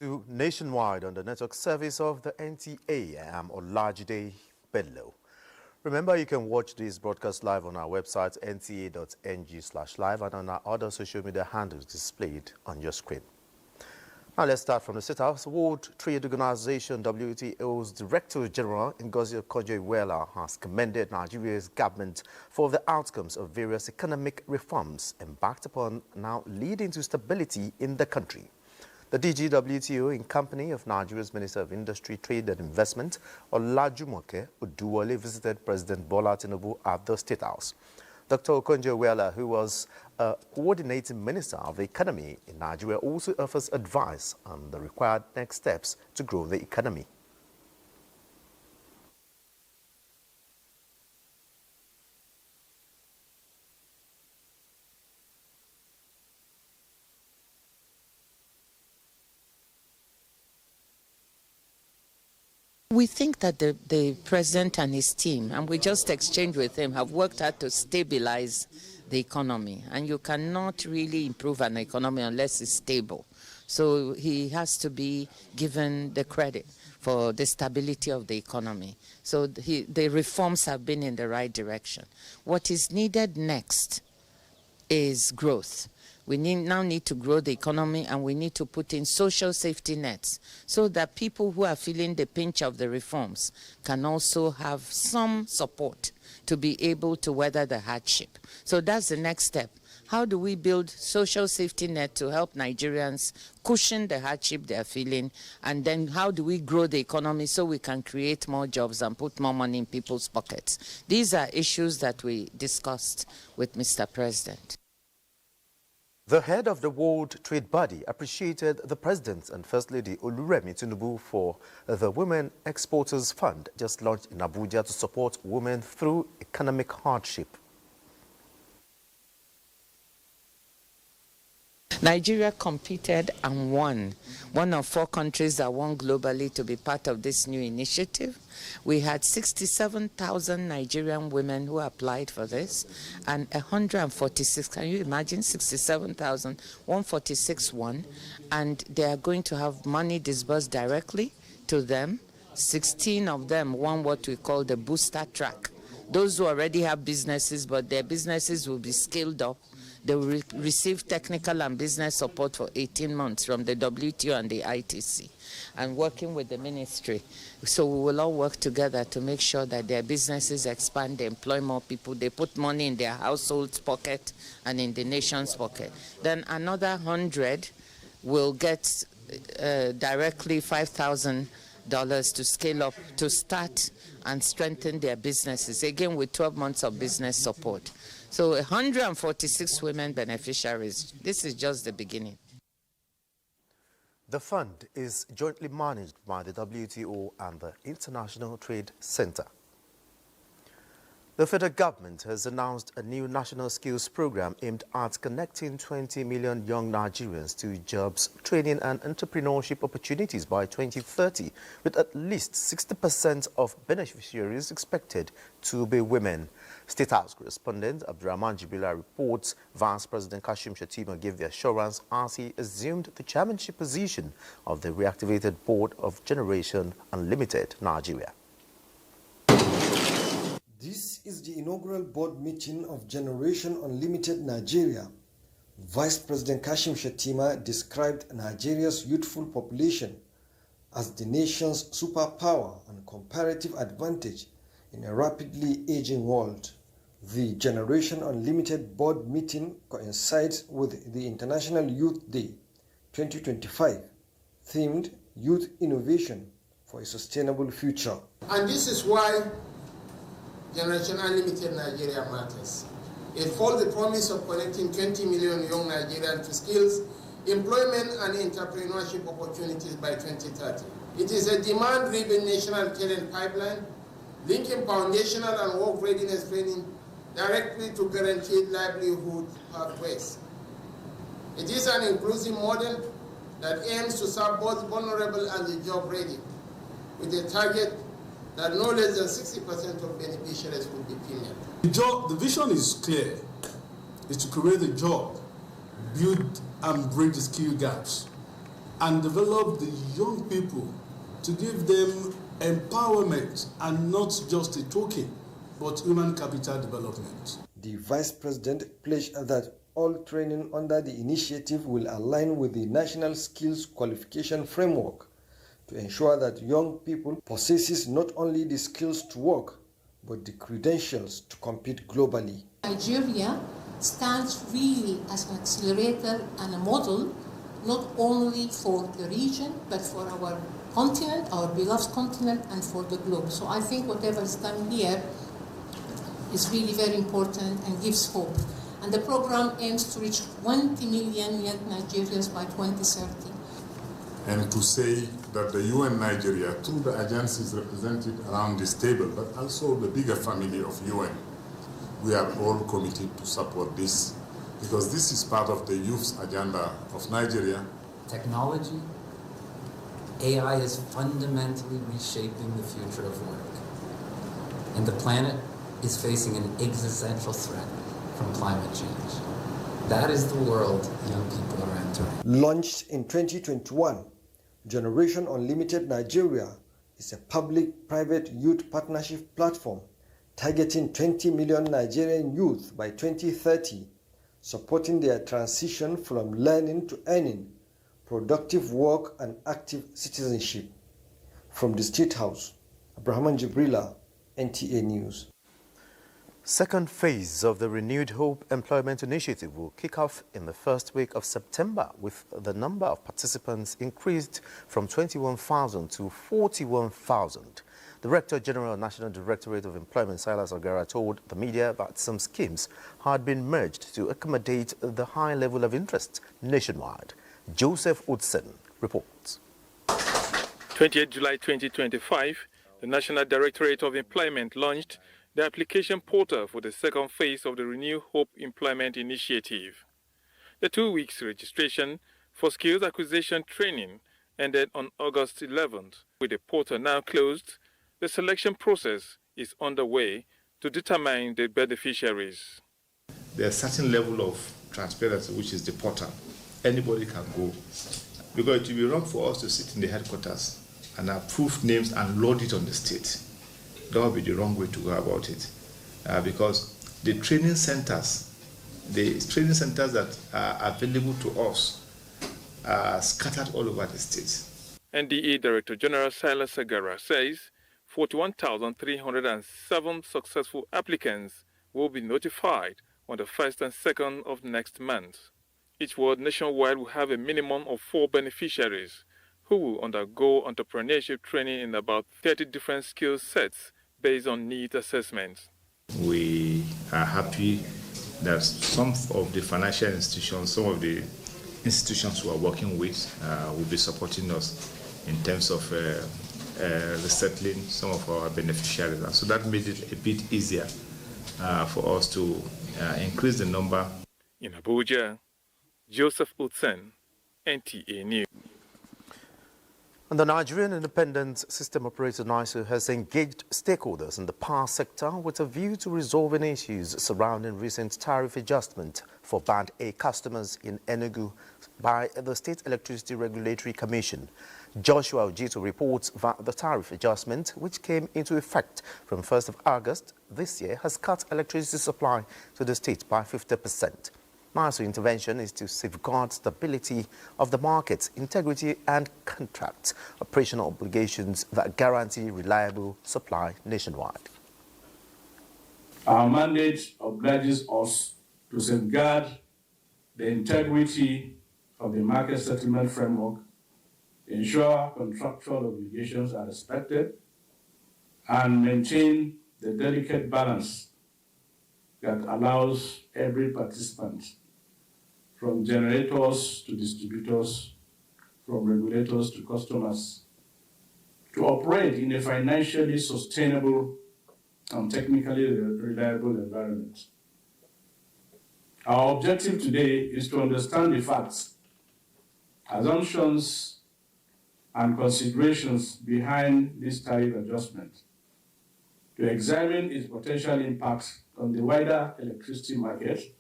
To nationwide on the network service of the NTA, I am Olajide Bello. Remember, you can watch this broadcast live on our website nta.ng/live and on our other social media handles displayed on your screen. Now let's start from the State House. World Trade Organization WTO's Director General Ngozi Okonjo-Iweala has commended Nigeria's government for the outcomes of various economic reforms embarked upon, now leading to stability in the country. The DGWTO, in company of Nigeria's Minister of Industry, Trade and Investment, Olajumoke Oduwole, visited President Bola Tinubu at the State House. Dr. Okonjo-Iweala, who was a coordinating minister of the economy in Nigeria, also offers advice on the required next steps to grow the economy. We think that the president and his team, and we just exchanged with him, have worked hard to stabilize the economy. And you cannot really improve an economy unless it's stable. So he has to be given the credit for the stability of the economy. So the reforms have been in the right direction. What is needed next is growth. We now need to grow the economy, and we need to put in social safety nets so that people who are feeling the pinch of the reforms can also have some support to be able to weather the hardship. So that's the next step. How do we build social safety net to help Nigerians cushion the hardship they are feeling? And then how do we grow the economy so we can create more jobs and put more money in people's pockets? These are issues that we discussed with Mr. President. The head of the World Trade Body appreciated the President and First Lady Oluremi Tinubu for the Women Exporters Fund just launched in Abuja to support women through economic hardship. Nigeria competed and won. One of 4 countries that won globally to be part of this new initiative. We had 67,000 Nigerian women who applied for this, and 146, can you imagine, 67,000, 146 won, and they are going to have money disbursed directly to them. 16 of them won what we call the booster track. Those who already have businesses, but their businesses will be scaled up. They will receive technical and business support for 18 months from the WTO and the ITC, and working with the ministry. So we will all work together to make sure that their businesses expand, they employ more people, they put money in their household's pocket and in the nation's pocket. Then another 100 will get directly $5,000 to scale up, to start and strengthen their businesses, again with 12 months of business support. So 146 women beneficiaries. This is just the beginning. The fund is jointly managed by the WTO and the International Trade Center. The federal government has announced a new national skills program aimed at connecting 20 million young Nigerians to jobs, training and entrepreneurship opportunities by 2030, with at least 60% of beneficiaries expected to be women. State House correspondent Abdurrahman Jibila reports Vice President Kashim Shettima gave the assurance as he assumed the chairmanship position of the reactivated board of Generation Unlimited Nigeria. This is the inaugural board meeting of Generation Unlimited Nigeria. Vice President Kashim Shettima described Nigeria's youthful population as the nation's superpower and comparative advantage in a rapidly aging world. The Generation Unlimited board meeting coincides with the International Youth Day 2025, themed Youth Innovation for a Sustainable Future. And this is why Generation Unlimited Nigeria matters. It holds the promise of connecting 20 million young Nigerians to skills, employment and entrepreneurship opportunities by 2030. It is a demand-driven national talent pipeline linking foundational and work readiness training directly to guaranteed livelihood pathways. It is an inclusive model that aims to serve both vulnerable and the job ready, with a target that no less than 60% of beneficiaries will be female. The vision is clear. It's to create a job, build and bridge the skill gaps, and develop the young people to give them empowerment and not just a token, but human capital development. The Vice President pledged that all training under the initiative will align with the National Skills Qualification Framework to ensure that young people possesses not only the skills to work, but the credentials to compete globally. Nigeria stands really as an accelerator and a model, not only for the region, but for our continent, our beloved continent, and for the globe. So I think whatever is done here is really very important and gives hope. And the program aims to reach 20 million young Nigerians by 2030. And to say that the UN Nigeria, through the agencies represented around this table, but also the bigger family of UN, we are all committed to support this, because this is part of the youth's agenda of Nigeria. Technology, AI is fundamentally reshaping the future of work. And the planet is facing an existential threat from climate change. That is the world young people are entering. Launched in 2021, Generation Unlimited Nigeria is a public-private youth partnership platform targeting 20 million Nigerian youth by 2030, supporting their transition from learning to earning, productive work and active citizenship. From the State House, Abraham Jibrila, NTA News. Second phase of the Renewed Hope Employment Initiative will kick off in the first week of September, with the number of participants increased from 21,000 to 41,000. Director General National Directorate of Employment Silas Ogara told the media that some schemes had been merged to accommodate the high level of interest nationwide. Joseph Udsen reports. 28 July 2025, the National Directorate of Employment launched the application portal for the second phase of the Renew Hope Employment Initiative. The 2 weeks registration for skills acquisition training ended on August 11th. With the portal now closed, the selection process is underway to determine the beneficiaries. There's a certain level of transparency, which is the portal. Anybody can go. Because it will be wrong for us to sit in the headquarters and approve names and load it on the state. That would be the wrong way to go about it. Because the training centers that are available to us are scattered all over the state. NDE Director General Silas Sagara says 41,307 successful applicants will be notified on the 1st and 2nd of next month. Each ward nationwide will have a minimum of 4 beneficiaries who will undergo entrepreneurship training in about 30 different skill sets based on needs assessments. We are happy that some of the financial institutions, some of the institutions we are working with will be supporting us in terms of resettling some of our beneficiaries. And so that made it a bit easier for us to increase the number. In Abuja, Joseph Utsen, NTA News. And the Nigerian Independent System Operator NISO has engaged stakeholders in the power sector with a view to resolving issues surrounding recent tariff adjustment for Band A customers in Enugu by the State Electricity Regulatory Commission. Joshua Ojito reports that the tariff adjustment, which came into effect from 1st of August this year, has cut electricity supply to the state by 50%. NISO intervention is to safeguard stability of the market's integrity and contract operational obligations that guarantee reliable supply nationwide. Our mandate obliges us to safeguard the integrity of the market settlement framework, ensure contractual obligations are respected, and maintain the delicate balance that allows every participant, from generators to distributors, from regulators to customers, to operate in a financially sustainable and technically reliable environment. Our objective today is to understand the facts, assumptions, and considerations behind this tariff adjustment, to examine its potential impacts on the wider electricity market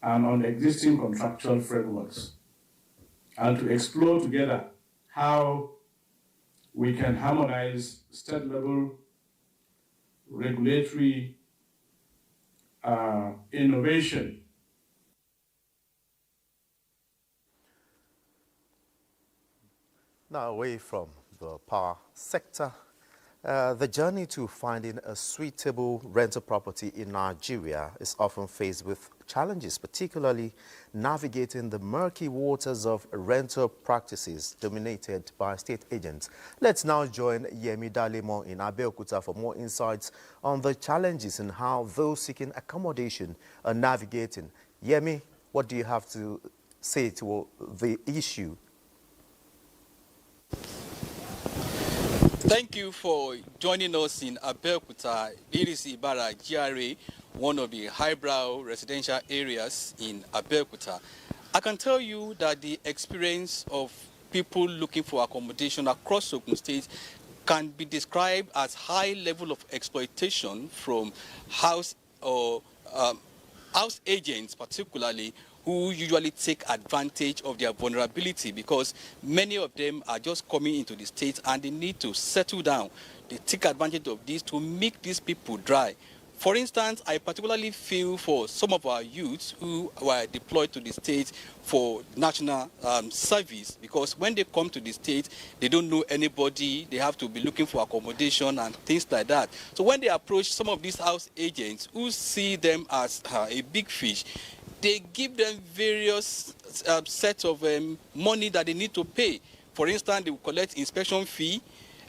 and on existing contractual frameworks, and to explore together how we can harmonize state-level regulatory innovation. Now, away from the power sector, the journey to finding a suitable rental property in Nigeria is often faced with challenges, particularly navigating the murky waters of rental practices dominated by state agents. Let's now join Yemi Dalemo in Abeokuta for more insights on the challenges and how those seeking accommodation are navigating. Yemi, what do you have to say to the issue? Thank you for joining us in Abeokuta. This is Ibara GRA, one of the highbrow residential areas in Abeokuta. I can tell you that the experience of people looking for accommodation across Ogun State can be described as high level of exploitation from house agents, particularly, who usually take advantage of their vulnerability because many of them are just coming into the state and they need to settle down. They take advantage of this to make these people dry. For instance, I particularly feel for some of our youths who were deployed to the state for national service, because when they come to the state, they don't know anybody, they have to be looking for accommodation and things like that. So when they approach some of these house agents who see them as a big fish, they give them various sets of money that they need to pay. For instance, they will collect inspection fee.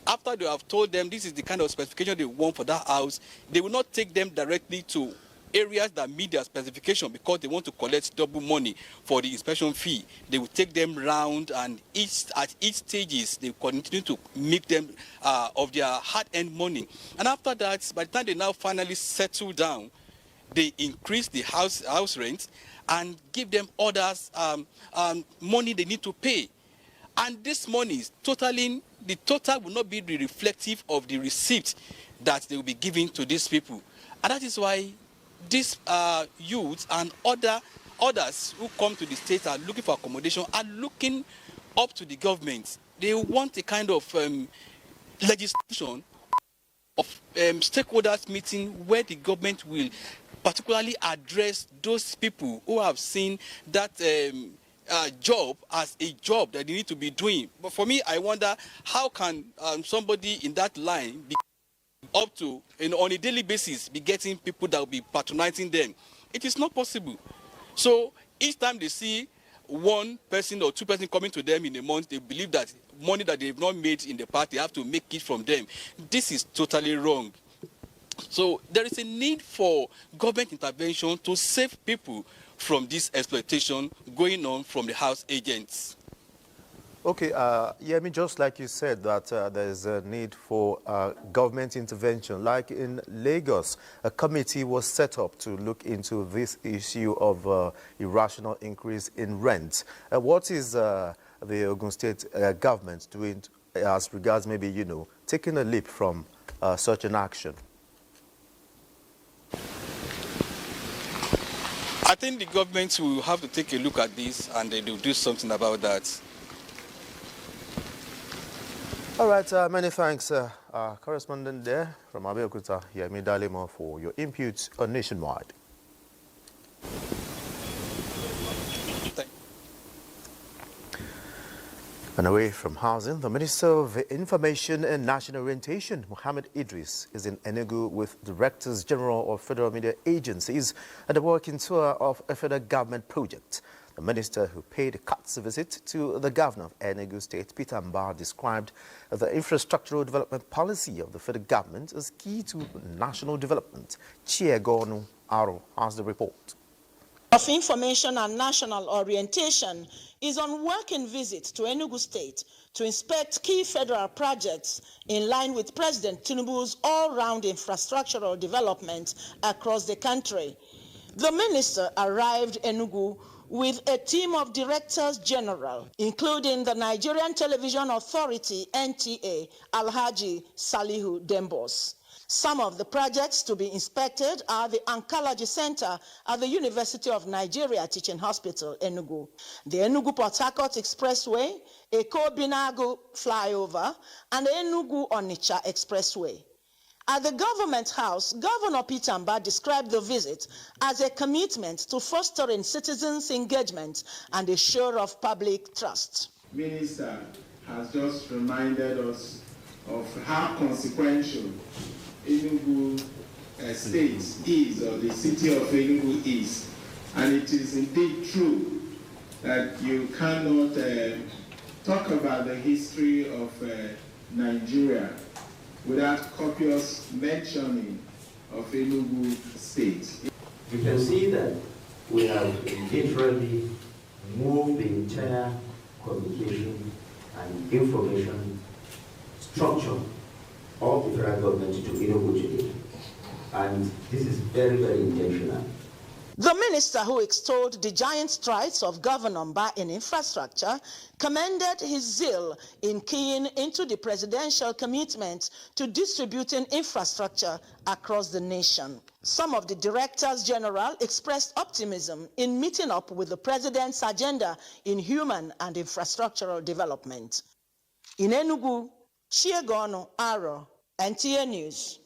After they have told them this is the kind of specification they want for that house, they will not take them directly to areas that meet their specification because they want to collect double money for the inspection fee. They will take them round, and at each stages they continue to make them of their hard-earned money. And after that, by the time they now finally settle down, they increase the house rent and give them others money they need to pay. And this money is the total will not be reflective of the receipt that they will be giving to these people. And that is why these youths and others who come to the state are looking for accommodation are looking up to the government. They want a kind of legislation of stakeholders meeting where the government will particularly address those people who have seen that job as a job that they need to be doing. But for me, I wonder how can somebody in that line be up to, on a daily basis, be getting people that will be patronizing them? It is not possible. So each time they see one person or two persons coming to them in a month, they believe that money that they have not made in the past, they have to make it from them. This is totally wrong. So there is a need for government intervention to save people from this exploitation going on from the house agents. Okay, yeah, I mean, just like you said, that there's a need for government intervention. Like in Lagos, a committee was set up to look into this issue of irrational increase in rent. What is the Ogun State government doing as regards maybe, taking a leap from such an action? I think the government will have to take a look at this and they will do something about that. All right, many thanks, correspondent there from Abeokuta, Yemi Dalemo, for your input on Nationwide. And away from housing, the Minister of Information and National Orientation, Mohammed Idris, is in Enugu with Directors General of Federal Media Agencies at the working tour of a federal government project. The minister, who paid a courtesy visit to the governor of Enugu State, Peter Mbah, described the infrastructural development policy of the federal government as key to national development. Chiegonu Aro has the report. Of Information and National Orientation is on working visit to Enugu State to inspect key federal projects in line with President Tinubu's all-round infrastructural development across the country. The minister arrived Enugu with a team of directors general, including the Nigerian Television Authority, NTA, Alhaji Salihu Dembos. Some of the projects to be inspected are the Oncology Center at the University of Nigeria Teaching Hospital, Enugu, the Enugu-Port Harcourt Expressway, Eko-Binagu Flyover, and the Enugu-Onitsha Expressway. At the Government House, Governor Peter Mbah described the visit as a commitment to fostering citizens' engagement and a show of public trust. Minister has just reminded us of how consequential Enugu State is, or the city of Enugu is. And it is indeed true that you cannot talk about the history of Nigeria without copious mentioning of Enugu State. You can see that we have literally moved the entire communication and information structure of the federal government to Enugu today. And this is very, very intentional. The minister, who extolled the giant strides of Governor Mbah in infrastructure, commended his zeal in keying into the presidential commitment to distributing infrastructure across the nation. Some of the directors general expressed optimism in meeting up with the president's agenda in human and infrastructural development. In Enugu, Chiegono Aro, NTA News.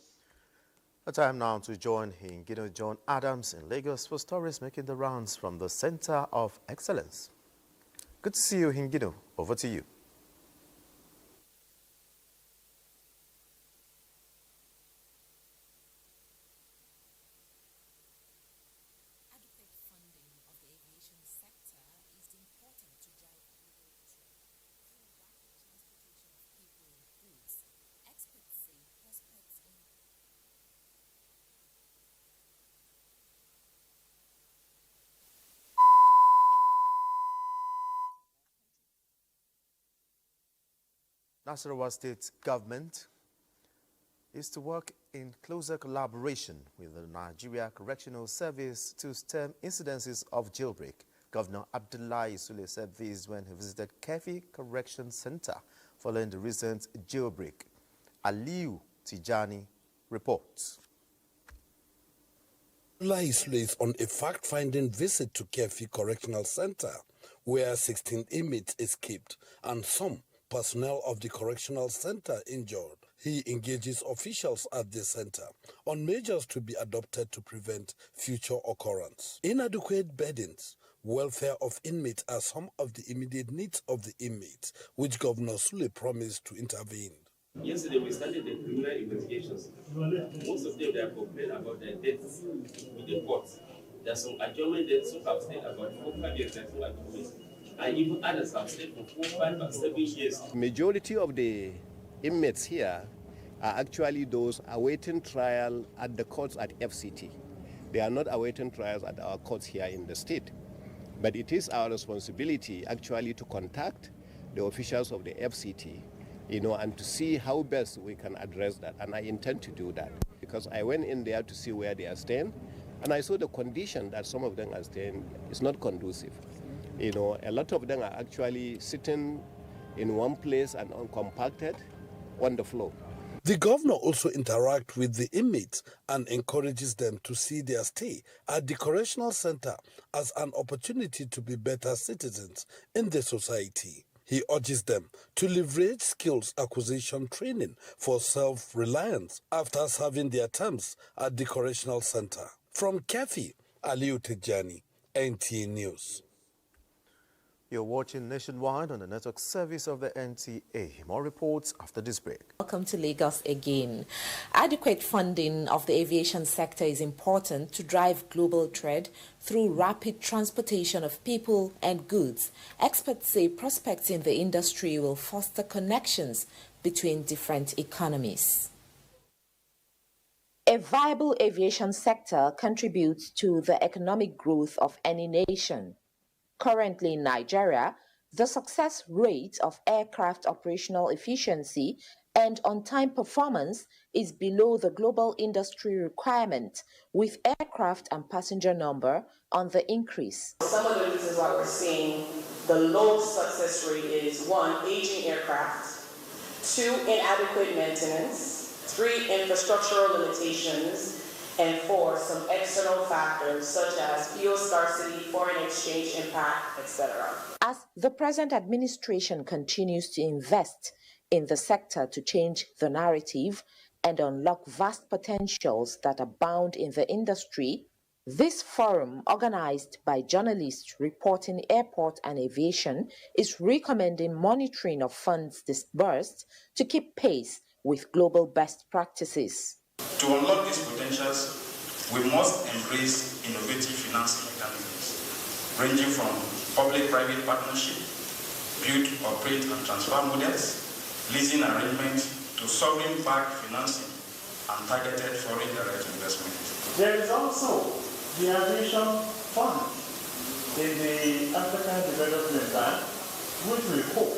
A time now to join Hingino John Adams in Lagos for stories making the rounds from the Center of Excellence. Good to see you, Hingino. Over to you. Adequate funding of the aviation sector is important to drive global trade through rapid transportation of people and goods. Experts say prospects in Nasarawa State government is to work in closer collaboration with the Nigeria Correctional Service to stem incidences of jailbreak. Governor Abdullahi Sule said this when he visited Kefi Correction Center following the recent jailbreak. Aliu Tijani reports. Abdullahi Sule is on a fact-finding visit to Kefi Correctional Center, where 16 inmates escaped and some personnel of the correctional center injured. He engages officials at the center on measures to be adopted to prevent future occurrence. Inadequate beddings, welfare of inmates are some of the immediate needs of the inmates, which Governor Sule promised to intervene. Yesterday we started the criminal investigations. Most of them, they are complaining about their debts with the courts. There are some adjournment debts who have stayed about 4-5 years at adjournment. And even others have stayed for 4, 5, and 7 years. Majority of the inmates here are actually those awaiting trial at the courts at FCT. They are not awaiting trials at our courts here in the state. But it is our responsibility actually to contact the officials of the FCT, and to see how best we can address that. And I intend to do that because I went in there to see where they are staying, and I saw the condition that some of them are staying is not conducive. A lot of them are actually sitting in one place and uncompacted on the floor. The governor also interacts with the inmates and encourages them to see their stay at the correctional center as an opportunity to be better citizens in the society. He urges them to leverage skills acquisition training for self-reliance after serving their terms at the correctional center. From Kefi, Aliu Tijani, NTA News. You're watching Nationwide on the network service of the NTA. More reports after this break. Welcome to Lagos again. Adequate funding of the aviation sector is important to drive global trade through rapid transportation of people and goods. Experts say prospects in the industry will foster connections between different economies. A viable aviation sector contributes to the economic growth of any nation. Currently in Nigeria, the success rate of aircraft operational efficiency and on-time performance is below the global industry requirement, with aircraft and passenger number on the increase. Some of the reasons why we're seeing the low success rate is 1, aging aircraft, 2, inadequate maintenance, 3, infrastructural limitations, and 4, some external factors such as fuel scarcity, foreign exchange impact, etc. As the present administration continues to invest in the sector to change the narrative and unlock vast potentials that abound in the industry, this forum, organized by journalists reporting airport and aviation, is recommending monitoring of funds disbursed to keep pace with global best practices. To unlock these potentials, we must embrace innovative financing mechanisms, ranging from public-private partnership, build, operate, and transfer models, leasing arrangements, to sovereign-backed financing, and targeted foreign direct investment. There is also the Aviation Fund in the African Development Bank, which we hope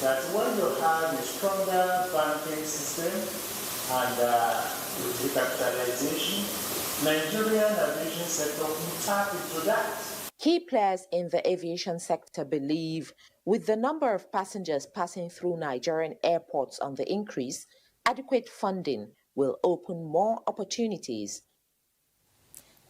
that when you have a stronger banking system and recapitalization, Nigerian aviation sector will tap into that. Key players in the aviation sector believe with the number of passengers passing through Nigerian airports on the increase, adequate funding will open more opportunities.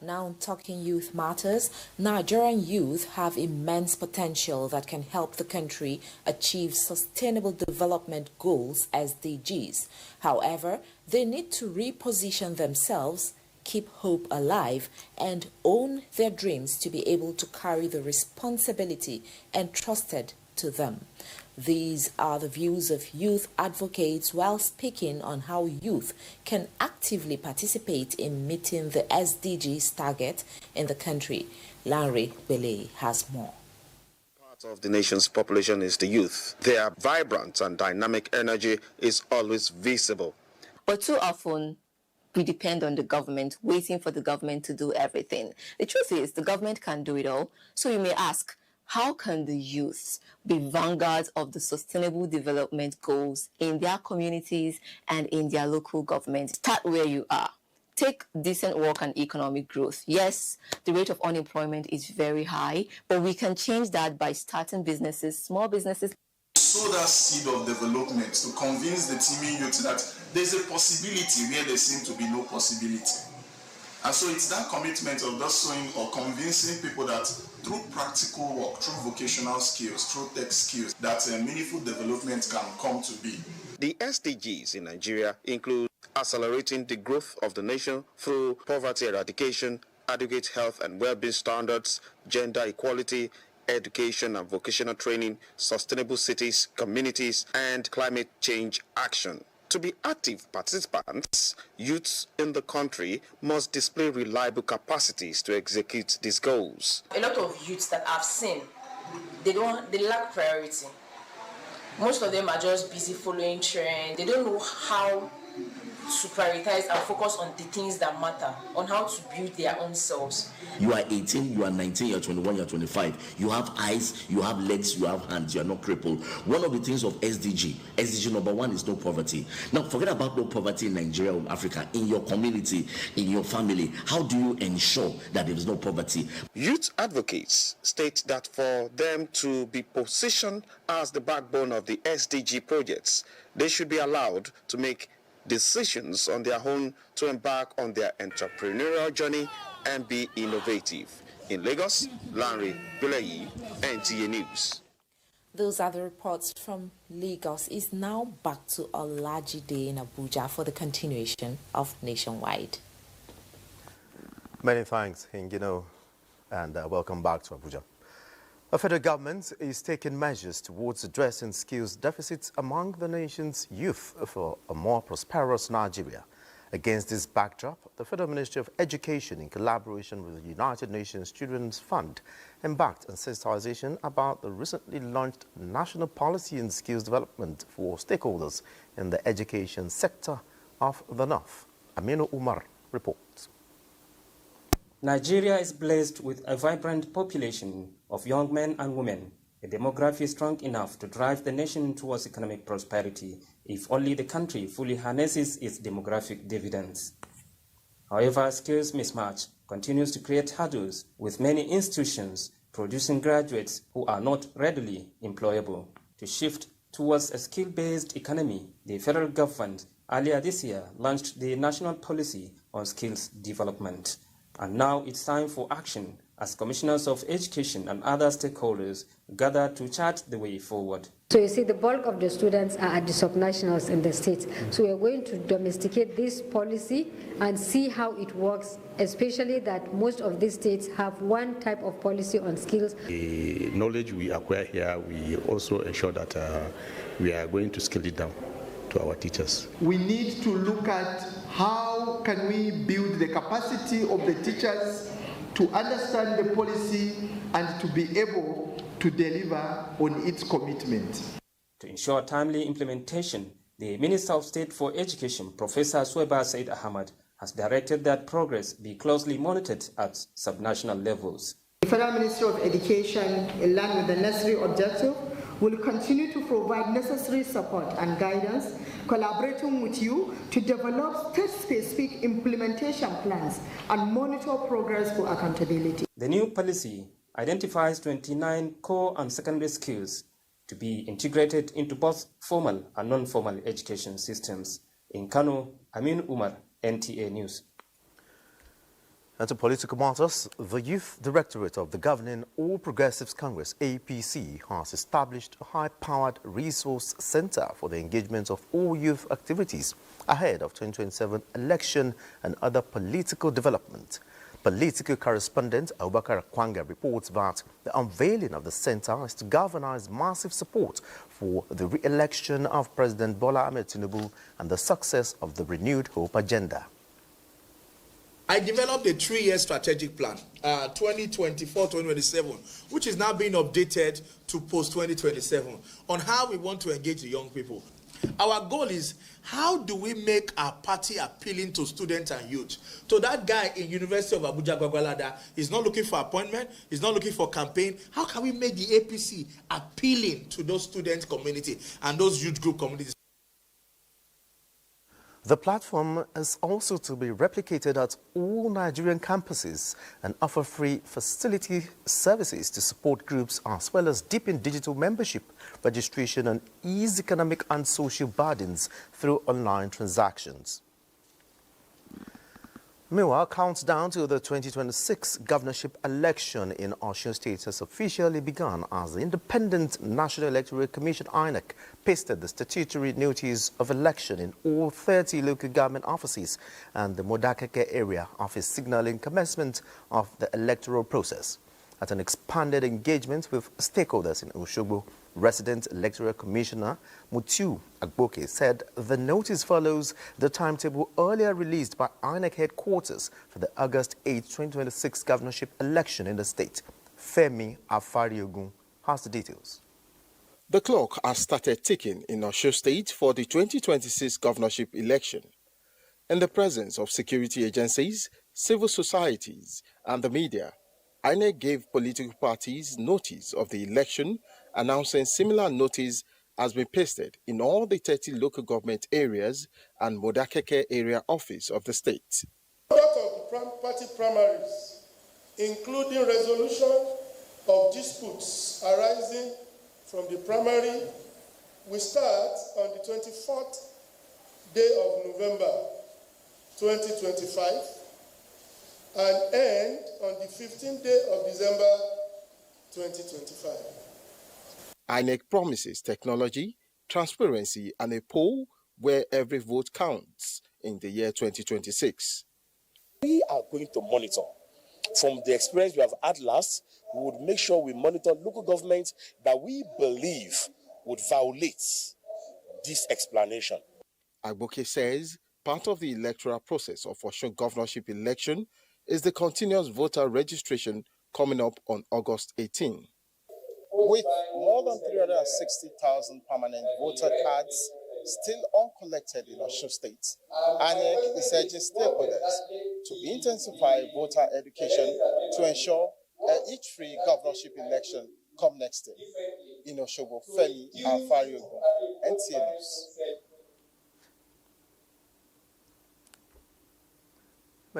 Now talking youth matters, Nigerian youth have immense potential that can help the country achieve Sustainable Development Goals (SDGs). However, they need to reposition themselves, keep hope alive, and own their dreams to be able to carry the responsibility entrusted to them. These are the views of youth advocates while speaking on how youth can actively participate in meeting the SDGs target in the country. Larry Bele has more. Part of the nation's population is the youth. Their vibrant and dynamic energy is always visible. But too often, we depend on the government, waiting for the government to do everything. The truth is, the government can't do it all. So you may ask, how can the youth be vanguards of the Sustainable Development Goals in their communities and in their local government? Start where you are. Take decent work and economic growth. Yes, the rate of unemployment is very high, but we can change that by starting businesses, small businesses. Sow that seed of development to convince the teeming youth that there's a possibility where there seems to be no possibility. And so it's that commitment of just sowing or convincing people that through practical work, through vocational skills, through tech skills, that meaningful development can come to be. The SDGs in Nigeria include accelerating the growth of the nation through poverty eradication, adequate health and well-being standards, gender equality, education and vocational training, sustainable cities, communities, and climate change action. To be active participants, youths in the country must display reliable capacities to execute these goals. A lot of youths that I've seen, they lack priority. Most of them are just busy following trends. They don't know how to prioritize and focus on the things that matter, on how to build their own selves. You are 18, you are 19, you are 21, you are 25. You have eyes, you have legs, you have hands, you are not crippled. One of the things of SDG number 1 is no poverty. Now, forget about no poverty in Nigeria or Africa, in your community, in your family. How do you ensure that there is no poverty? Youth advocates state that for them to be positioned as the backbone of the SDG projects, they should be allowed to make decisions on their own to embark on their entrepreneurial journey and be innovative. In Lagos, Larry Bulayi, NTA News. Those are the reports from Lagos. It's now back to Olajide in Abuja for the continuation of Nationwide. Many thanks, Hingino, and welcome back to Abuja. The federal government is taking measures towards addressing skills deficits among the nation's youth for a more prosperous Nigeria. Against this backdrop, the Federal Ministry of Education, in collaboration with the United Nations Children's Fund, embarked on sensitization about the recently launched National Policy and Skills Development for Stakeholders in the Education Sector of the North. Aminu Umar reports. Nigeria is blessed with a vibrant population of young men and women, a demography strong enough to drive the nation towards economic prosperity if only the country fully harnesses its demographic dividends. However, skills mismatch continues to create hurdles, with many institutions producing graduates who are not readily employable. To shift towards a skill-based economy, the federal government earlier this year launched the National Policy on Skills Development. And now it's time for action as commissioners of education and other stakeholders gather to chart the way forward. So you see, the bulk of the students are at the subnationals in the states. So we are going to domesticate this policy and see how it works, especially that most of these states have one type of policy on skills. The knowledge we acquire here, we also ensure that we are going to scale it down to our teachers. We need to look at how can we build the capacity of the teachers to understand the policy and to be able to deliver on its commitment. To ensure timely implementation, the Minister of State for Education, Professor Sweba Said Ahmad, has directed that progress be closely monitored at subnational levels. The Federal Ministry of Education, in line with the necessary objective, will continue to provide necessary support and guidance, collaborating with you to develop state-specific implementation plans and monitor progress for accountability. The new policy identifies 29 core and secondary skills to be integrated into both formal and non-formal education systems. In Kano, Amin Umar, NTA News. And to political matters, the Youth Directorate of the governing All Progressives Congress, APC, has established a high-powered resource center for the engagement of all youth activities ahead of 2027 election and other political development. Political correspondent Abubakar Kwanga reports that the unveiling of the center is to galvanize massive support for the re-election of President Bola Ahmed Tinubu and the success of the renewed hope agenda. I developed a 3-year strategic plan, 2024-2027, which is now being updated to post-2027, on how we want to engage the young people. Our goal is, how do we make our party appealing to students and youth? So that guy in University of Abuja, Gwagwalada, is not looking for appointment, he's not looking for campaign. How can we make the APC appealing to those student community and those youth group communities? The platform is also to be replicated at all Nigerian campuses and offer free facility services to support groups, as well as deepen digital membership, registration and ease economic and social burdens through online transactions. Meanwhile, countdown to the 2026 governorship election in Osun State has officially begun as the Independent National Electoral Commission (INEC) pasted the statutory notice of election in all 30 local government offices and the Modakeke area office, signaling commencement of the electoral process. At an expanded engagement with stakeholders in Osogbo, Resident Electoral Commissioner Mutiu Agboke said the notice follows the timetable earlier released by INEC headquarters for the August 8, 2026 governorship election in the state. Femi Afariogun has the details. The clock has started ticking in Osun State for the 2026 governorship election. In the presence of security agencies, civil societies, and the media, INEC gave political parties notice of the election, announcing similar notice has been pasted in all the 30 local government areas and Modakeke area office of the state. Conduct of the party primaries, including resolution of disputes arising from the primary, will start on the 24th day of November 2025 and end on the 15th day of December 2025. INEC promises technology, transparency, and a poll where every vote counts in the year 2026. We are going to monitor. From the experience we have had last, we would make sure we monitor local governments that we believe would violate this explanation. Agboke says part of the electoral process of Osun governorship election is the continuous voter registration coming up on August 18. With more than 360,000 permanent voter cards still uncollected in Osun State, INEC is urging stakeholders to intensify voter education to ensure each free governorship election come next year. In Osogbo, Femi Afariogun, NTA News.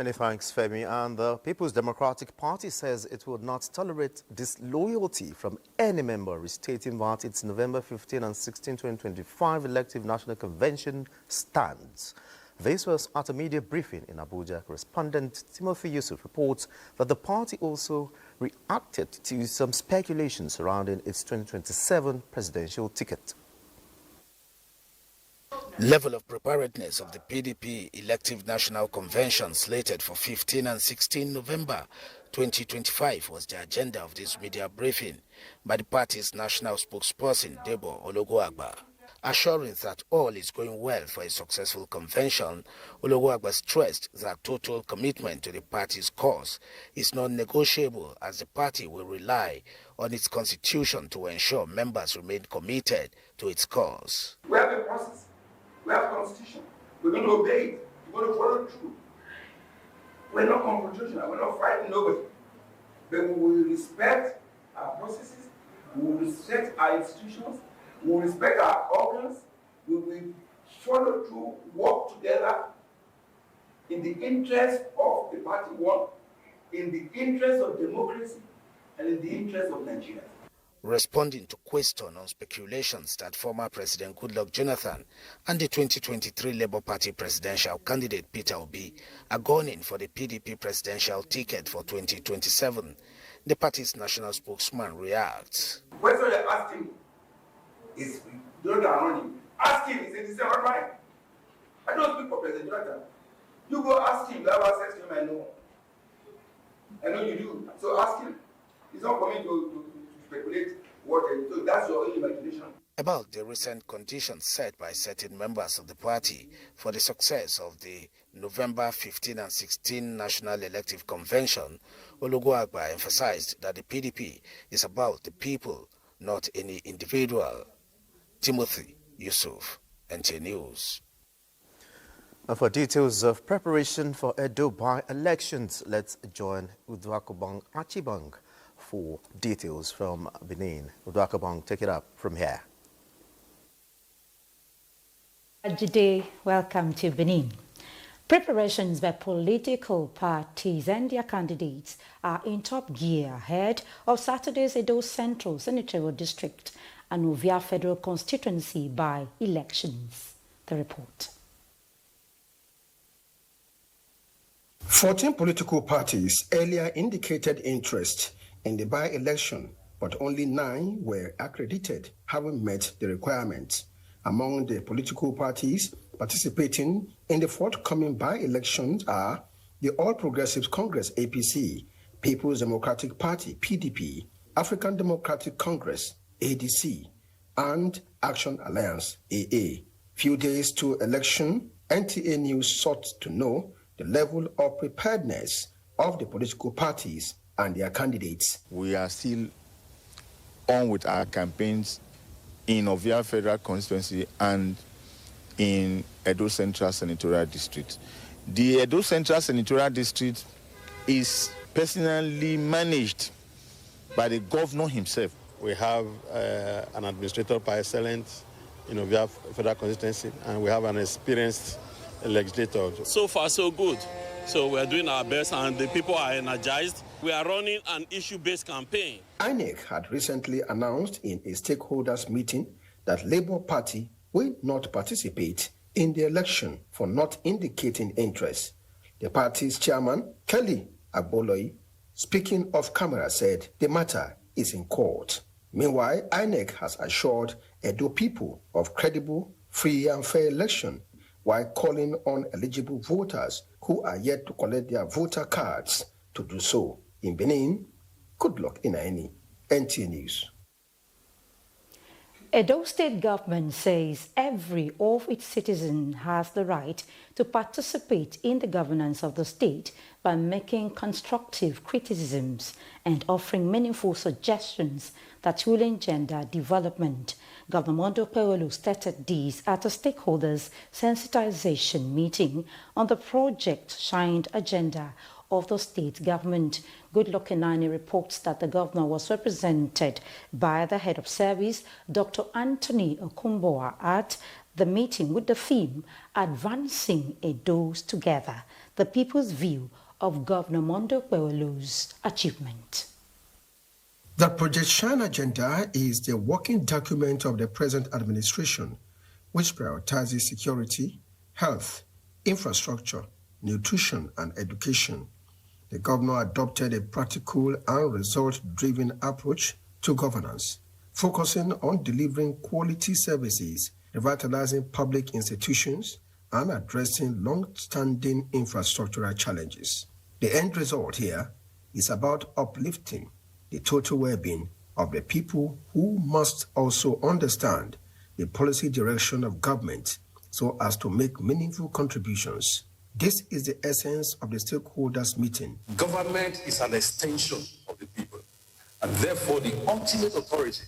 Many thanks, Femi. And the People's Democratic Party says it will not tolerate disloyalty from any member, restating that its November 15 and 16, 2025 elective national convention stands. This was at a media briefing in Abuja. Correspondent Timothy Yusuf reports that the party also reacted to some speculation surrounding its 2027 presidential ticket. Level of preparedness of the PDP elective national convention slated for 15 and 16 November 2025 was the agenda of this media briefing by the party's national spokesperson, Debo Ologoagba. Assuring that all is going well for a successful convention, Ologoagba stressed that total commitment to the party's cause is non-negotiable, as the party will rely on its constitution to ensure members remain committed to its cause. We have a process. We have a constitution. We're going to obey it. We're going to follow through. We're not confrontational. We're not fighting nobody. But we will respect our processes. We will respect our institutions. We will respect our organs. We will follow through, work together in the interest of the party one, in the interest of democracy, and in the interest of Nigeria. Responding to questions on speculations that former President Goodluck Jonathan and the 2023 Labour Party presidential candidate Peter Obi are gunning for the PDP presidential ticket for 2027, the party's national spokesman reacts. The question you're asking is, don't running. Ask him, he said, this is not right. I don't speak for President Jonathan. You go ask him, you have access to him, I know. I know you do. So ask him. It's not for me to speculate what, so that's your own imagination. About the recent conditions set by certain members of the party for the success of the November 15 and 16 National Elective Convention, Ologoagba emphasized that the PDP is about the people, not any individual. Timothy Yusuf, NTA News. And for details of preparation for Edo by-elections, let's join Uduakobong Achibong for details from Benin. Uduakobong, take it up from here. Good day, welcome to Benin. Preparations by political parties and their candidates are in top gear ahead of Saturday's Edo Central Senatorial District and Ovia Federal Constituency by-elections. The report. 14 political parties earlier indicated interest in the by-election, but only 9 were accredited, having met the requirements. Among the political parties participating in the forthcoming by-elections are the All Progressives Congress APC, People's Democratic Party PDP, African Democratic Congress ADC, and Action Alliance AA. Few days to election, NTA News sought to know the level of preparedness of the political parties and their candidates. We are still on with our campaigns in Ovia Federal Constituency and in Edo Central Senatorial District. The Edo Central Senatorial District is personally managed by the governor himself. We have an administrator par excellence in Ovia Federal Constituency, and we have an experienced legislator. So far, so good. So we are doing our best, and the people are energized. We are running an issue-based campaign. INEC had recently announced in a stakeholders meeting that Labour Party will not participate in the election for not indicating interest. The party's chairman, Kelly Agboloi, speaking off camera, said the matter is in court. Meanwhile, INEC has assured Edo people of credible, free and fair election, while calling on eligible voters who are yet to collect their voter cards to do so. In Benin, good luck in any. NTA News. Edo State government says every of its citizens has the right to participate in the governance of the state by making constructive criticisms and offering meaningful suggestions that will engender development. Governor Mondo Pewelu stated this at a stakeholders sensitization meeting on the Project Shine agenda of the state government. Goodluck Enani reports that the governor was represented by the head of service, Dr. Anthony Okumboa, at the meeting with the theme Advancing Edos Together, the people's view of Governor Mondo Kweolu's achievement. The Project Shine agenda is the working document of the present administration, which prioritizes security, health, infrastructure, nutrition, and education. The governor adopted a practical and result-driven approach to governance, focusing on delivering quality services, revitalizing public institutions, and addressing long-standing infrastructural challenges. The end result here is about uplifting the total well-being of the people, who must also understand the policy direction of government so as to make meaningful contributions. This is the essence of the stakeholders meeting. Government is an extension of the people, and therefore the ultimate authority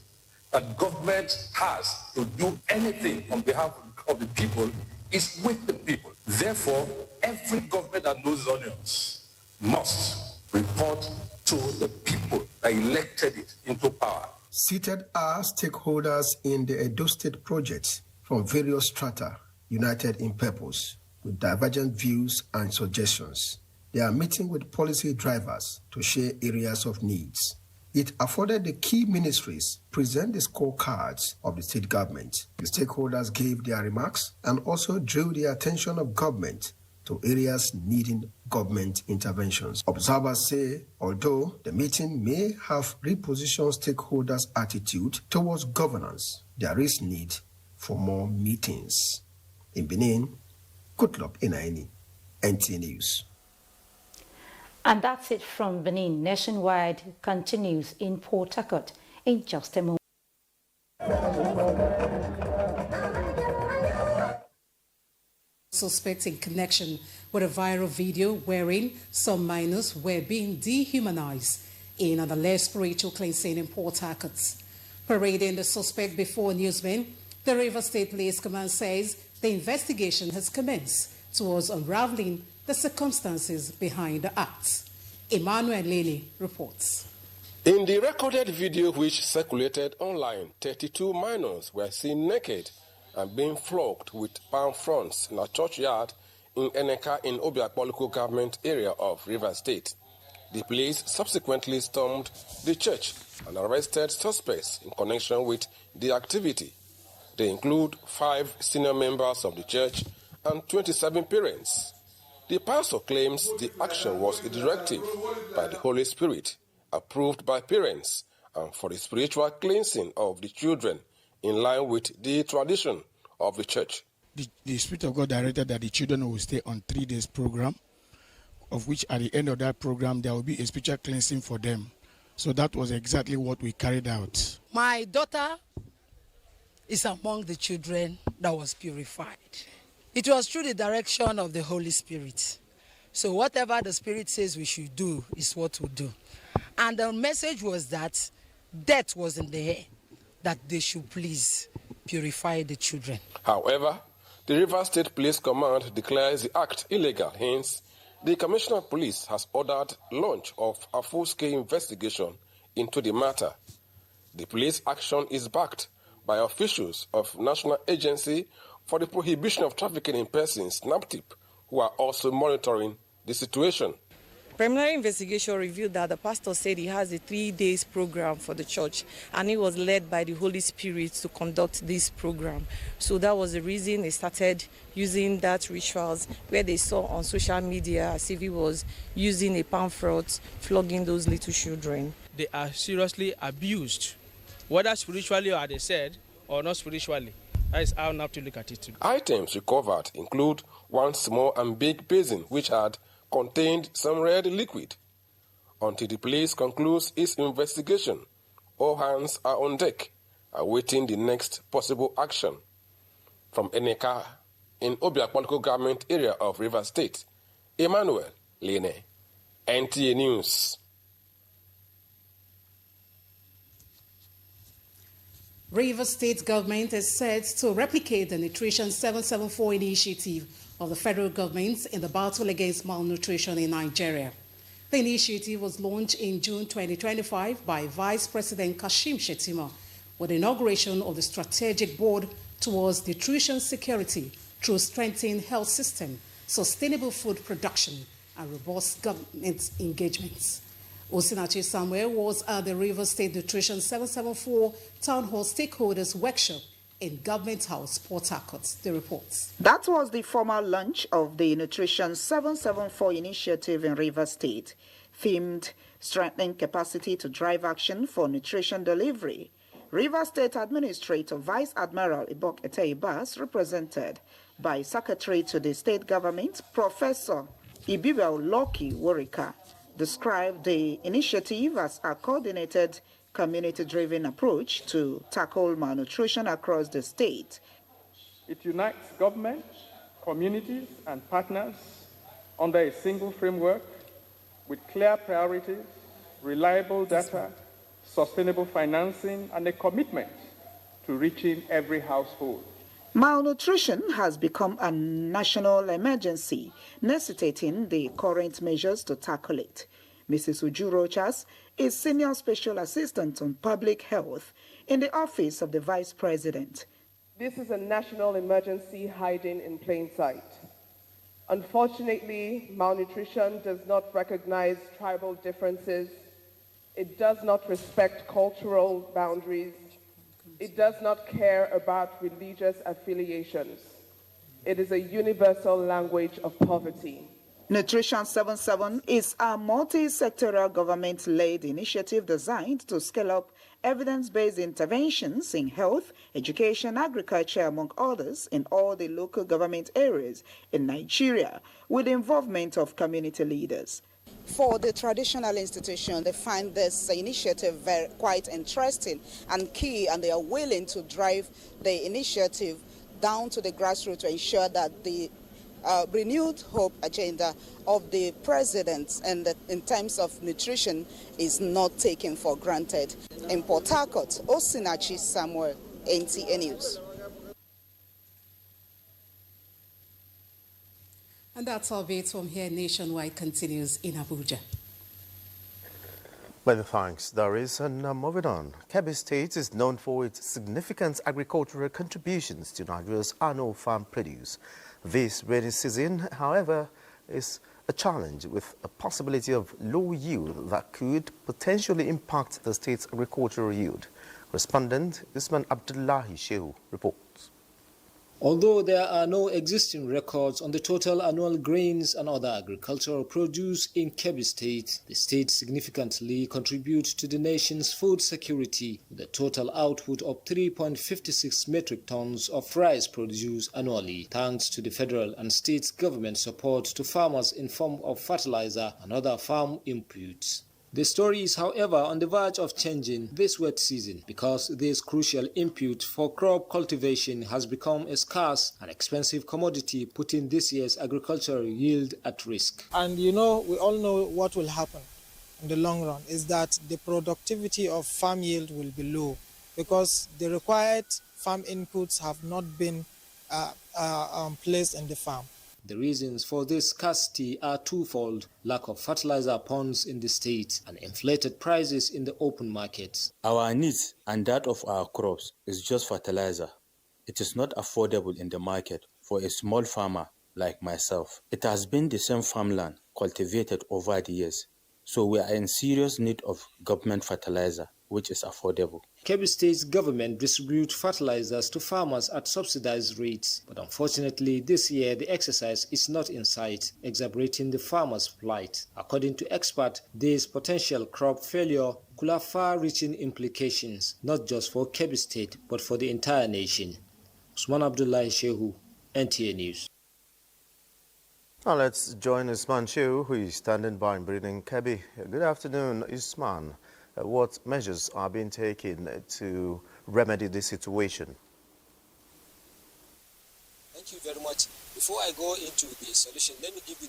that government has to do anything on behalf of the people is with the people. Therefore, every government that knows onions must report to the people that elected it into power. Seated are stakeholders in the Edo State project from various strata, united in purpose, with divergent views and suggestions. They are meeting with policy drivers to share areas of needs. It afforded the key ministries present the scorecards of the state government. The stakeholders gave their remarks and also drew the attention of government to areas needing government interventions. Observers say, although the meeting may have repositioned stakeholders' attitude towards governance, there is need for more meetings. In Benin, Goodluck Enani, NTA News. And that's it from Benin. Nationwide continues in Port Harcourt in just a moment. Suspects in connection with a viral video wherein some minors were being dehumanized in an alleged spiritual cleansing in Port Harcourt. Parading the suspect before newsmen, the Rivers State Police Command says the investigation has commenced towards unraveling the circumstances behind the acts. Emmanuel Lene reports. In the recorded video which circulated online, 32 minors were seen naked and being flogged with palm fronds in a churchyard in Eneka in Obiakpo local government area of Rivers State. The police subsequently stormed the church and arrested suspects in connection with the activity. They include 5 senior members of the church and 27 parents. The pastor claims the action was a directive by the Holy Spirit, approved by parents, and for the spiritual cleansing of the children, in line with the tradition of the church. The Spirit of God directed that the children will stay on 3 days program, of which at the end of that program there will be a spiritual cleansing for them. So that was exactly what we carried out. My daughter is among the children that was purified. It was through the direction of the Holy Spirit. So whatever the Spirit says we should do is what we do. And the message was that death was in the air, that they should please purify the children. However, the Rivers State Police Command declares the act illegal. Hence, the Commissioner of Police has ordered launch of a full-scale investigation into the matter. The police action is backed by officials of National Agency for the Prohibition of Trafficking in Persons, NAPTIP, who are also monitoring the situation. Preliminary investigation revealed that the pastor said he has a 3 days program for the church, and he was led by the Holy Spirit to conduct this program. So that was the reason they started using that rituals where they saw on social media as if he was using a pamphlet, flogging those little children. They are seriously abused, whether spiritually or they said, or not spiritually. That is how now to look at it today. Items recovered include 1 small and big basin which had contained some red liquid. Until the police concludes its investigation, all hands are on deck, awaiting the next possible action. From Eneka, in Obiakpo government area of Rivers State, Emmanuel Lene, NTA News. Rivers State government is set to replicate the Nutrition 774 initiative of the federal government in the battle against malnutrition in Nigeria. The initiative was launched in June 2025 by Vice President Kashim Shettima with the inauguration of the Strategic Board towards Nutrition Security through strengthened health system, sustainable food production, and robust government engagements. Osinachi Samuel was at the Rivers State Nutrition 774 Town Hall Stakeholders Workshop in Government House, Port Harcourt. The reports. That was the formal launch of the Nutrition 774 initiative in Rivers State, themed Strengthening Capacity to Drive Action for Nutrition Delivery. Rivers State Administrator Vice Admiral Ibok Eteibas, represented by Secretary to the State Government, Professor Ibiba Loki Worika, described the initiative as a coordinated, community-driven approach to tackle malnutrition across the state. It unites government, communities, and partners under a single framework with clear priorities, reliable data, sustainable financing, and a commitment to reaching every household. Malnutrition has become a national emergency, necessitating the current measures to tackle it. Mrs. Uju Rochas is Senior Special Assistant on Public Health in the Office of the Vice President. This is a national emergency hiding in plain sight. Unfortunately, malnutrition does not recognize tribal differences. It does not respect cultural boundaries. It does not care about religious affiliations. It is a universal language of poverty. Nutrition 77 is a multi-sectoral government-led initiative designed to scale up evidence-based interventions in health, education, agriculture, among others, in all the local government areas in Nigeria, with the involvement of community leaders. For the traditional institution, they find this initiative quite interesting and key, and they are willing to drive the initiative down to the grassroots to ensure that the renewed hope agenda of the president and in terms of nutrition is not taken for granted. In Port Harcourt, Osinachi Samuel, NTA News. And that's our bit from here. Nationwide continues in Abuja. Many thanks, Doris. And moving on, Kebbi State is known for its significant agricultural contributions to Nigeria's annual farm produce. This rainy season, however, is a challenge with a possibility of low yield that could potentially impact the state's agricultural yield. Correspondent Usman Abdullahi Shehu reports. Although there are no existing records on the total annual grains and other agricultural produce in Kebbi State, the state significantly contributes to the nation's food security with a total output of 3.56 metric tons of rice produced annually, thanks to the federal and state government support to farmers in form of fertilizer and other farm inputs. The story is, however, on the verge of changing this wet season because this crucial input for crop cultivation has become a scarce and expensive commodity, putting this year's agricultural yield at risk. And we all know what will happen in the long run is that the productivity of farm yield will be low because the required farm inputs have not been placed in the farm. The reasons for this scarcity are twofold: lack of fertilizer ponds in the state and inflated prices in the open markets. Our needs and that of our crops is just fertilizer. It is not affordable in the market for a small farmer like myself. It has been the same farmland cultivated over the years, so we are in serious need of government fertilizer, which is affordable. Kebbi State's government distributes fertilizers to farmers at subsidized rates, but unfortunately this year the exercise is not in sight, exacerbating the farmers' plight. According to experts, this potential crop failure could have far-reaching implications, not just for Kebbi State, but for the entire nation. Usman Abdullahi Shehu, NTA News. Now let's join Usman Shehu, who is standing by in Breeding Kebbi. Good afternoon, Usman. What measures are being taken to remedy this situation? Thank you very much. Before I go into the solution, let me give you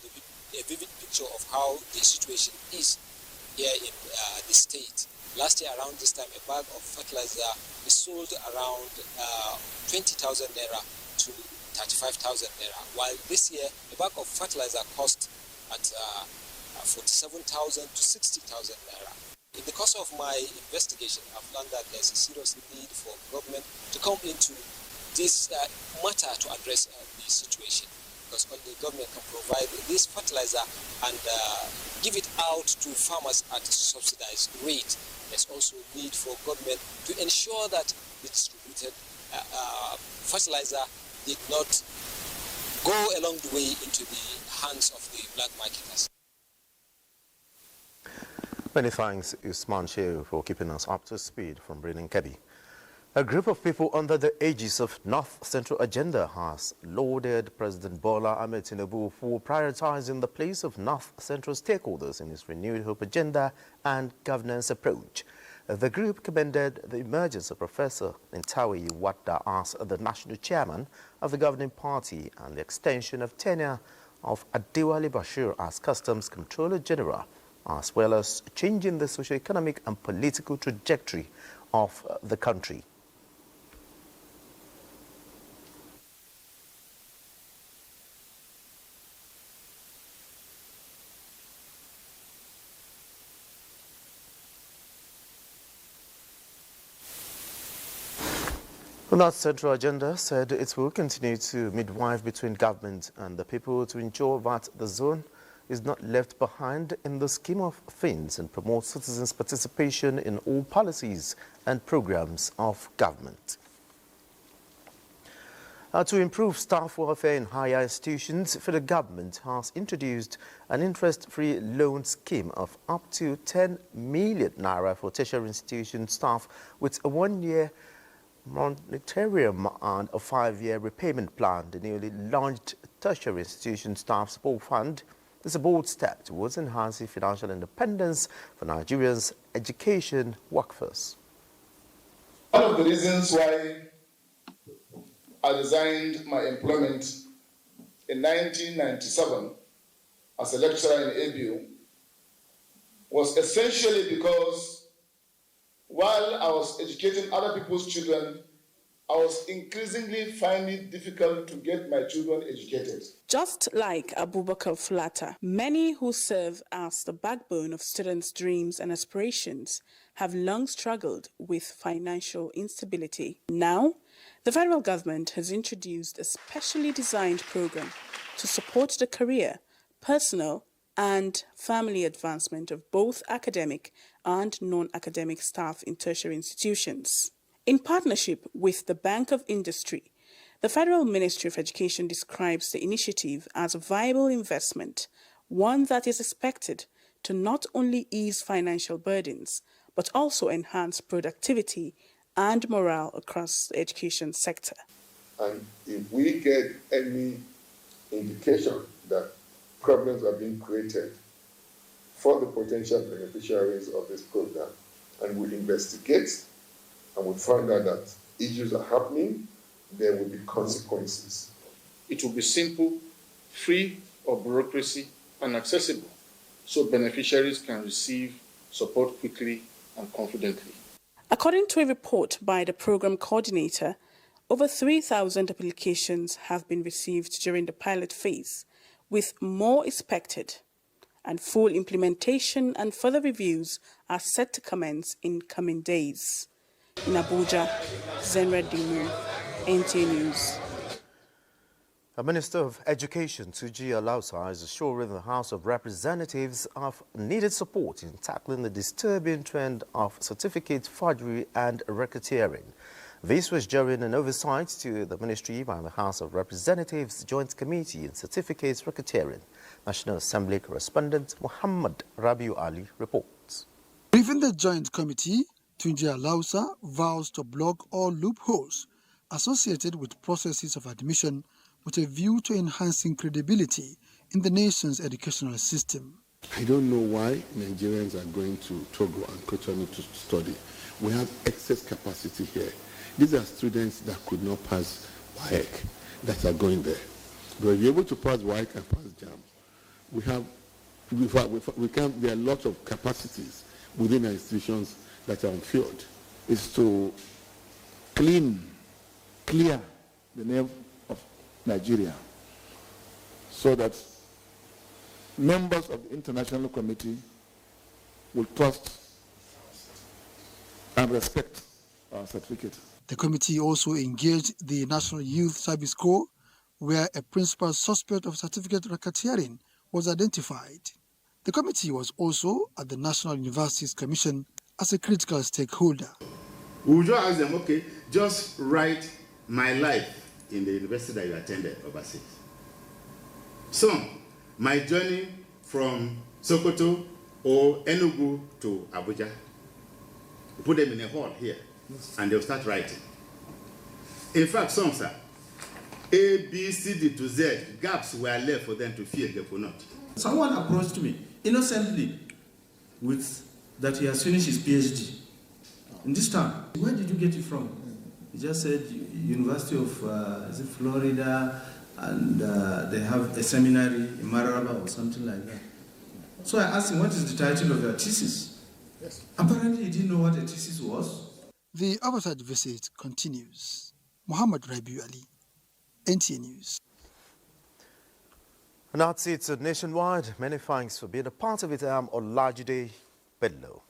a vivid picture of how the situation is here in the state. Last year around this time, a bag of fertilizer is sold around 20,000 naira to 35,000 naira, while this year a bag of fertilizer cost at 47,000 to 60,000 naira. In the course of my investigation, I've learned that there's a serious need for government to come into this matter to address the situation, because only government can provide this fertilizer and give it out to farmers at a subsidized rate. There's also need for government to ensure that the distributed fertilizer did not go along the way into the hands of the black marketers. Many thanks, Usman Shehu, for keeping us up to speed from Brenin Kebbi. A group of people under the aegis of North Central Agenda has lauded President Bola Ahmed Tinubu for prioritizing the place of North Central stakeholders in his renewed hope agenda and governance approach. The group commended the emergence of Professor Ntawe Iwata as the national chairman of the governing party and the extension of tenure of Adewale Bashir as Customs Controller General, as well as changing the socio-economic and political trajectory of the country. The North Central Agenda said it will continue to midwife between government and the people to ensure that the zone is not left behind in the scheme of things and promote citizens' participation in all policies and programs of government. To improve staff welfare in higher institutions, federal government has introduced an interest-free loan scheme of up to 10 million naira for tertiary institution staff with a one-year moratorium and a 5-year repayment plan. The newly launched Tertiary Institution Staff Support Fund is a bold step towards enhancing financial independence for Nigerians' education workforce. One of the reasons why I resigned my employment in 1997 as a lecturer in ABU was essentially because while I was educating other people's children, I was increasingly finding it difficult to get my children educated. Just like Abubakar Flata, many who serve as the backbone of students' dreams and aspirations have long struggled with financial instability. Now, the federal government has introduced a specially designed program to support the career, personal, and family advancement of both academic and non-academic staff in tertiary institutions. In partnership with the Bank of Industry, the Federal Ministry of Education describes the initiative as a viable investment, one that is expected to not only ease financial burdens, but also enhance productivity and morale across the education sector. And if we get any indication that problems are being created for the potential beneficiaries of this program, and we investigate and we find out that issues are happening, there will be consequences. It will be simple, free of bureaucracy, and accessible, so beneficiaries can receive support quickly and confidently. According to a report by the program coordinator, over 3,000 applications have been received during the pilot phase, with more expected, and full implementation and further reviews are set to commence in coming days. In Abuja, Zenra Dimu, NTA News. The Minister of Education, Tuji Alausa, is assuring the House of Representatives of needed support in tackling the disturbing trend of certificate forgery and racketeering. This was during an oversight to the ministry by the House of Representatives Joint Committee on Certificates Racketeering. National Assembly correspondent Muhammad Rabiu Ali reports. Briefing the Joint Committee, Tunji Alausa vows to block all loopholes associated with processes of admission with a view to enhancing credibility in the nation's educational system. I don't know why Nigerians are going to Togo and Cotonou to study. We have excess capacity here. These are students that could not pass WAEC that are going there. But if you're able to pass WAEC and pass JAM, there are a lot of capacities within our institutions that are unfilled. It's to clear the name of Nigeria so that members of the International Committee will trust and respect our certificate. The committee also engaged the National Youth Service Corps, where a principal suspect of certificate racketeering was identified. The committee was also at the National Universities Commission as a critical stakeholder. We will just ask them, okay, just write my life in the university that you attended overseas. Some, my journey from Sokoto or Enugu to Abuja. We put them in a hall here, and they'll start writing. In fact, some, sir, A, B, C, D to Z, gaps were left for them to fill, they could not. Someone approached me innocently with that he has finished his PhD in this town. Where did you get it from? He just said University of is it Florida, and they have a seminary in Mararaba or something like that. So I asked him, what is the title of your thesis? Yes. Apparently he didn't know what a thesis was. The oversight visit continues. Muhammad Rabiu Ali, NTA News. And that's it nationwide. Many thanks for being a part of it. I'm Olajide Bello.